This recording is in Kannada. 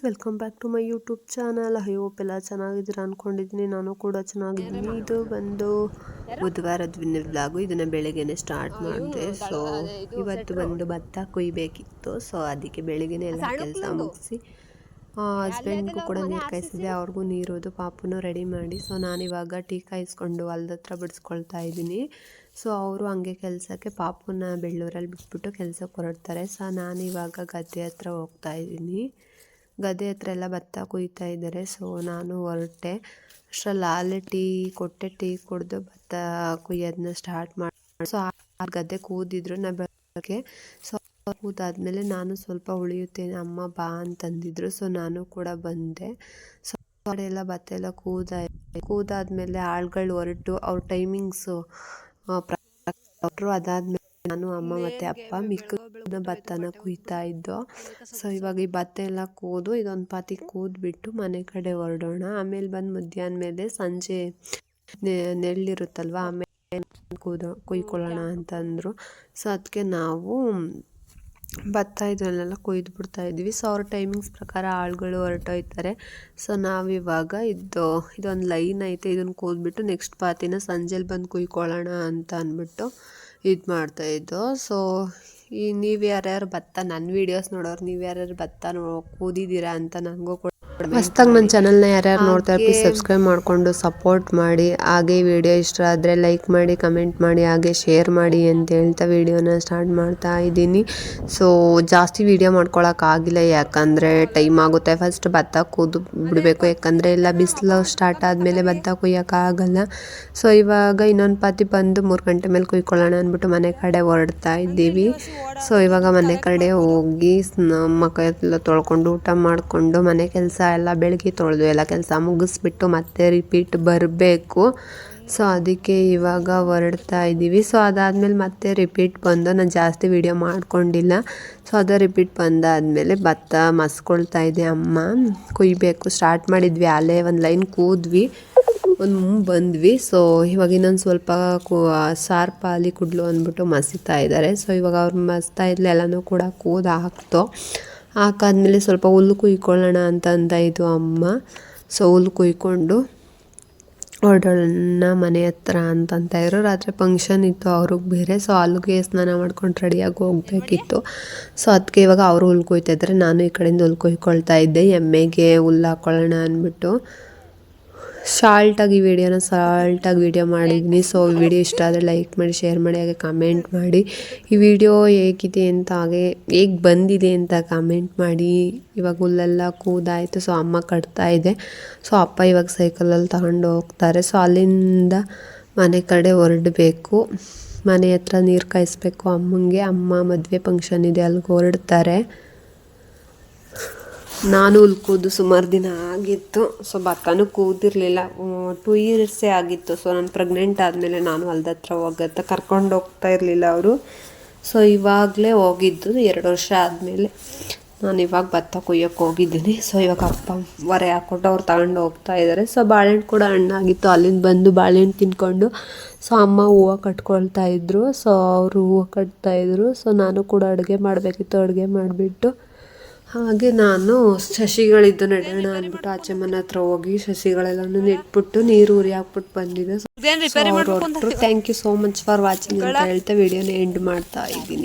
Welcome back to my YouTube channel. I hope ಎಲ್ಲ ಚೆನ್ನಾಗಿದ್ದೀರಾ ಅಂದ್ಕೊಂಡಿದ್ದೀನಿ. ನಾನು ಕೂಡ ಚೆನ್ನಾಗಿದ್ದೀನಿ. ಇದು ಬಂದು ಬುಧವಾರದ ವ್ಲಾಗು. ಇದನ್ನು ಬೆಳಗ್ಗೆನೆ ಸ್ಟಾರ್ಟ್ ಮಾಡಿದೆ. ಸೊ ಇವತ್ತು ಬಂದು ಭತ್ತ ಕೊಯ್ಬೇಕಿತ್ತು. ಸೊ ಅದಕ್ಕೆ ಬೆಳಗ್ಗೆನೆ ಎಲ್ಲ ಕೆಲಸ ಮುಗಿಸಿ ಹಸ್ಬೆಂಡ್ಗೂ ಕೂಡ ನೀರು ಕಾಯಿಸಿದೆ. ಅವ್ರಿಗೂ ನೀರೋದು ಪಾಪನೂ ರೆಡಿ ಮಾಡಿ. ಸೊ ನಾನಿವಾಗ ಟೀ ಕಾಯಿಸ್ಕೊಂಡು ಹೊಲ್ದ ಹತ್ರ ಬಿಡಿಸ್ಕೊಳ್ತಾ ಇದ್ದೀನಿ. ಸೊ ಅವರು ಹಂಗೆ ಕೆಲಸಕ್ಕೆ ಪಾಪನ ಬೆಳ್ಳೂರಲ್ಲಿ ಬಿಟ್ಬಿಟ್ಟು ಕೆಲಸಕ್ಕೆ ಹೊರಡ್ತಾರೆ. ಸೊ ನಾನಿವಾಗ ಗದ್ದೆ ಹತ್ರ ಹೋಗ್ತಾ ಇದ್ದೀನಿ. ಗದ್ದೆ ಹತ್ರ ಎಲ್ಲ ಭತ್ತ ಕೊಯ್ತಾ ಇದ್ದಾರೆ. ಸೊ ನಾನು ಹೊರಟೆ. ಅಷ್ಟರಲ್ಲಿ ಆಲೆ ಟೀ ಕೊಟ್ಟೆ. ಟೀ ಕುಡಿದು ಭತ್ತ ಕೊಯ್ಯೋದನ್ನ ಸ್ಟಾರ್ಟ್ ಮಾಡಿ. ಸೊ ಆ ಗದ್ದೆ ಕೂದಿದ್ರು ನಾ ಬೆಳಗ್ಗೆ. ಸೊ ಕೂದಾದ್ಮೇಲೆ ನಾನು ಸ್ವಲ್ಪ ಉಳಿಯುತ್ತೇನೆ ಅಮ್ಮ ಬಾ ಅಂತಂದಿದ್ರು. ಸೊ ನಾನು ಕೂಡ ಬಂದೆ. ಸೊ ಎಲ್ಲ ಭತ್ತ ಎಲ್ಲ ಕೂದಾದ್ಮೇಲೆ ಆಳುಗಳು ಹೊರಟು ಅವ್ರ ಟೈಮಿಂಗ್ಸು ಅದಾದ್ಮೇಲೆ ನಾನು ಅಮ್ಮ ಮತ್ತು ಅಪ್ಪ ಮಿಕ್ಕ ಭತ್ತನ ಕುಯ್ತಾ ಇದ್ದೋ. ಸೊ ಇವಾಗ ಈ ಭತ್ತ ಎಲ್ಲ ಕೂದು ಇದೊಂದು ಪಾತಿ ಕೂದ್ಬಿಟ್ಟು ಮನೆ ಕಡೆ ಹೊರಡೋಣ. ಆಮೇಲೆ ಬಂದು ಮಧ್ಯಾಹ್ನ ಮೇಲೆ ಸಂಜೆ ನೆರಳಿರುತ್ತಲ್ವ ಆಮೇಲೆ ಕುಯ್ಕೊಳ್ಳೋಣ ಅಂತಂದರು. ಸೊ ಅದಕ್ಕೆ ನಾವು ಭತ್ತ ಇದನ್ನೆಲ್ಲ ಕೊಯ್ದು ಬಿಡ್ತಾ ಇದ್ವಿ. ಸೊ ಅವ್ರ ಟೈಮಿಂಗ್ಸ್ ಪ್ರಕಾರ ಆಳುಗಳು ಹೊರಟೋಯ್ತಾರೆ. ಸೊ ನಾವಿವಾಗ ಇದೊಂದು ಲೈನ್ ಐತೆ, ಇದನ್ನು ಕೂದ್ಬಿಟ್ಟು ನೆಕ್ಸ್ಟ್ ಪಾತಿನ ಸಂಜೆಲಿ ಬಂದು ಕುಯ್ಕೊಳ್ಳೋಣ ಅಂತ ಅಂದ್ಬಿಟ್ಟು ಇದು ಮಾಡ್ತಾಯಿದ್ದೋ. ಸೊ ನೀವು ಯಾರ್ಯಾರು ಭತ್ತ ನನ್ನ ವೀಡಿಯೋಸ್ ನೋಡೋರು ನೀವು ಯಾರ್ಯಾರು ಭತ್ತ ಕೂದಿದ್ದೀರಾ ಅಂತ ನನಗೂ ಕೂಡ ಹೊಸ್ದಾಗಿ ನನ್ನ ಚಾನಲ್ನ ಯಾರ್ಯಾರು ನೋಡ್ತಾ ಪ್ಲೀಸ್ ಸಬ್ಸ್ಕ್ರೈಬ್ ಮಾಡಿಕೊಂಡು ಸಪೋರ್ಟ್ ಮಾಡಿ. ಹಾಗೆ ವಿಡಿಯೋ ಇಷ್ಟ ಆದರೆ ಲೈಕ್ ಮಾಡಿ, ಕಮೆಂಟ್ ಮಾಡಿ, ಹಾಗೆ ಶೇರ್ ಮಾಡಿ ಅಂತ ಹೇಳ್ತಾ ವಿಡಿಯೋನ ಸ್ಟಾರ್ಟ್ ಮಾಡ್ತಾ ಇದ್ದೀನಿ. ಸೊ ಜಾಸ್ತಿ ವಿಡಿಯೋ ಮಾಡ್ಕೊಳಕ್ಕಾಗಿಲ್ಲ, ಯಾಕಂದರೆ ಟೈಮ್ ಆಗುತ್ತೆ. ಫಸ್ಟ್ ಭತ್ತ ಕೂದು ಬಿಡಬೇಕು, ಯಾಕಂದರೆ ಎಲ್ಲ ಬಿಸಿಲು ಸ್ಟಾರ್ಟ್ ಆದಮೇಲೆ ಭತ್ತ ಕೊಯ್ಯೋಕ್ಕಾಗಲ್ಲ. ಸೊ ಇವಾಗ ಇನ್ನೊಂದು ಪಾತಿ ಬಂದು 3 ಗಂಟೆ ಮೇಲೆ ಕುಯ್ಕೊಳ್ಳೋಣ ಅಂದ್ಬಿಟ್ಟು ಮನೆ ಕಡೆ ಹೊರಡ್ತಾ ಇದ್ದೀವಿ. ಸೊ ಇವಾಗ ಮನೆ ಕಡೆ ಹೋಗಿ ಮುಖ ಎಲ್ಲ ತೊಳ್ಕೊಂಡು ಊಟ ಮಾಡಿಕೊಂಡು ಮನೆ ಕೆಲಸ ಎಲ್ಲ ಬೆಳಗ್ಗೆ ತೊಳೆದು ಎಲ್ಲ ಕೆಲಸ ಮುಗಿಸ್ಬಿಟ್ಟು ಮತ್ತೆ ರಿಪೀಟ್ ಬರಬೇಕು. ಸೊ ಅದಕ್ಕೆ ಇವಾಗ ಹೊರಡ್ತಾ ಇದ್ದೀವಿ. ಸೊ ಅದಾದಮೇಲೆ ಮತ್ತೆ ರಿಪೀಟ್ ಬಂದು ನಾನು ಜಾಸ್ತಿ ವಿಡಿಯೋ ಮಾಡ್ಕೊಂಡಿಲ್ಲ. ಸೊ ಅದು ರಿಪೀಟ್ ಬಂದಾದಮೇಲೆ ಭತ್ತ ಮಸ್ಕೊಳ್ತಾ ಇದೆ ಅಮ್ಮ. ಕುಯ್ಬೇಕು ಸ್ಟಾರ್ಟ್ ಮಾಡಿದ್ವಿ, ಅಲ್ಲೇ ಒಂದು ಲೈನ್ ಕೂದ್ವಿ, ಒಂದು ಬಂದ್ವಿ. ಸೊ ಇವಾಗ ಇನ್ನೊಂದು ಸ್ವಲ್ಪ ಸಾರು ಪಾಲಿ ಕುಡ್ಲು ಅಂದ್ಬಿಟ್ಟು ಮಸಿತಾ ಇದ್ದಾರೆ. ಸೊ ಇವಾಗ ಅವ್ರು ಮಸ್ತಾ ಇದ್ಲು ಎಲ್ಲನೂ ಕೂಡ ಹಾಕ್ತೋ. ಹಾಕಾದ್ಮೇಲೆ ಸ್ವಲ್ಪ ಹುಲ್ಲು ಕುಯ್ಕೊಳ್ಳೋಣ ಅಂತ ಇದು ಅಮ್ಮ. ಸೊ ಹುಲ್ಲು ಕುಯ್ಕೊಂಡು ಹೊರಡೋಣ ಮನೆ ಹತ್ರ ಅಂತ ಇದ್ರು. ರಾತ್ರಿ ಫಂಕ್ಷನ್ ಇತ್ತು ಅವ್ರಿಗೆ ಬೇರೆ. ಸೊ ಅಲ್ಲಿಗೆ ಸ್ನಾನ ಮಾಡ್ಕೊಂಡು ರೆಡಿಯಾಗಿ ಹೋಗ್ಬೇಕಿತ್ತು. ಸೊ ಅದಕ್ಕೆ ಇವಾಗ ಅವರು ಹುಲ್ಲು ಕುಯ್ತಾಯಿದ್ರೆ ನಾನು ಈ ಕಡೆಯಿಂದ ಹುಲ್ಲು ಕುಯ್ಕೊಳ್ತಾ ಇದ್ದೆ. ಎಮ್ಮೆಗೆ ಹುಲ್ಲು ಹಾಕ್ಕೊಳ್ಳೋಣ ಅಂದ್ಬಿಟ್ಟು ಶಾಲ್ಟಾಗಿ ವಿಡಿಯೋ ಮಾಡಿದ್ದೀನಿ. ಸೊ ವಿಡಿಯೋ ಇಷ್ಟ ಆದರೆ ಲೈಕ್ ಮಾಡಿ, ಶೇರ್ ಮಾಡಿ, ಹಾಗೆ ಕಮೆಂಟ್ ಮಾಡಿ. ಈ ವಿಡಿಯೋ ಹೇಗಿದೆ ಅಂತ ಹಾಗೆ ಹೇಗೆ ಬಂದಿದೆ ಅಂತ ಕಮೆಂಟ್ ಮಾಡಿ. ಇವಾಗ ಹುಲ್ಲೆಲ್ಲ ಕೂದಾಯಿತು. ಸೊ ಅಮ್ಮ ಕಟ್ತಾ ಇದೆ. ಸೊ ಅಪ್ಪ ಇವಾಗ ಸೈಕಲಲ್ಲಿ ತಗೊಂಡು ಹೋಗ್ತಾರೆ. ಸೊ ಅಲ್ಲಿಂದ ಮನೆ ಕಡೆ ಹೊರಡಬೇಕು. ಮನೆ ಹತ್ರ ನೀರು ಕಾಯಿಸ್ಬೇಕು ಅಮ್ಮಂಗೆ. ಅಮ್ಮ ಮದುವೆ ಫಂಕ್ಷನ್ ಇದೆ, ಅಲ್ಲಿಗೆ ಹೊರಡ್ತಾರೆ. ನಾನು ಹುಲ್ಲು ಕೂದು ಸುಮಾರು ದಿನ ಆಗಿತ್ತು. ಸೊ ಭತ್ತನೂ ಕೂದಿರಲಿಲ್ಲ, 2 ಇಯರ್ಸೇ ಆಗಿತ್ತು. ಸೊ ನಾನು ಪ್ರೆಗ್ನೆಂಟ್ ಆದಮೇಲೆ ನಾನು ಹೊಲ್ದ ಹತ್ರ ಹೋಗತ್ತ ಕರ್ಕೊಂಡು ಹೋಗ್ತಾ ಇರಲಿಲ್ಲ ಅವರು. ಸೊ ಇವಾಗಲೇ ಹೋಗಿದ್ದು 2 ವರ್ಷ ಆದಮೇಲೆ ನಾನು ಇವಾಗ ಭತ್ತ ಕೊಯ್ಯೋಕ್ಕೆ ಹೋಗಿದ್ದೀನಿ. ಸೊ ಇವಾಗ ಅಪ್ಪ ಹೊರೆ ಹಾಕ್ಕೊಟ್ಟು ಅವ್ರು ತಗೊಂಡು ಹೋಗ್ತಾ ಇದ್ದಾರೆ. ಸೊ ಬಾಳೆಹಣ್ಣು ಕೂಡ ಹಣ್ಣಾಗಿತ್ತು, ಅಲ್ಲಿಂದ ಬಂದು ಬಾಳೆಹಣ್ಣು ತಿನ್ಕೊಂಡು ಸೊ ಅಮ್ಮ ಹೂವು ಕಟ್ಕೊಳ್ತಾ ಇದ್ರು. ಸೊ ಅವರು ಹೂವು ಕಟ್ತಾಯಿದ್ರು. ಸೊ ನಾನು ಕೂಡ ಅಡುಗೆ ಮಾಡಬೇಕಿತ್ತು. ಅಡುಗೆ ಮಾಡಿಬಿಟ್ಟು ಹಾಗೆ ನಾನು ಸಸಿಗಳಿದ್ದು ನೆಡೋಣ ಅಂದ್ಬಿಟ್ಟು ಆಚೆ ಮನೆ ಹತ್ರ ಹೋಗಿ ಸಸಿಗಳೆಲ್ಲನೂ ನೆಟ್ಬಿಟ್ಟು ನೀರು ಉರಿ ಹಾಕ್ಬಿಟ್ಟು ಬಂದಿದೆ. Thank you so much for watching ಅಂತ ಹೇಳ್ತಾ ವಿಡಿಯೋನ ಎಂಡ್ ಮಾಡ್ತಾ ಇದ್ದೀನಿ.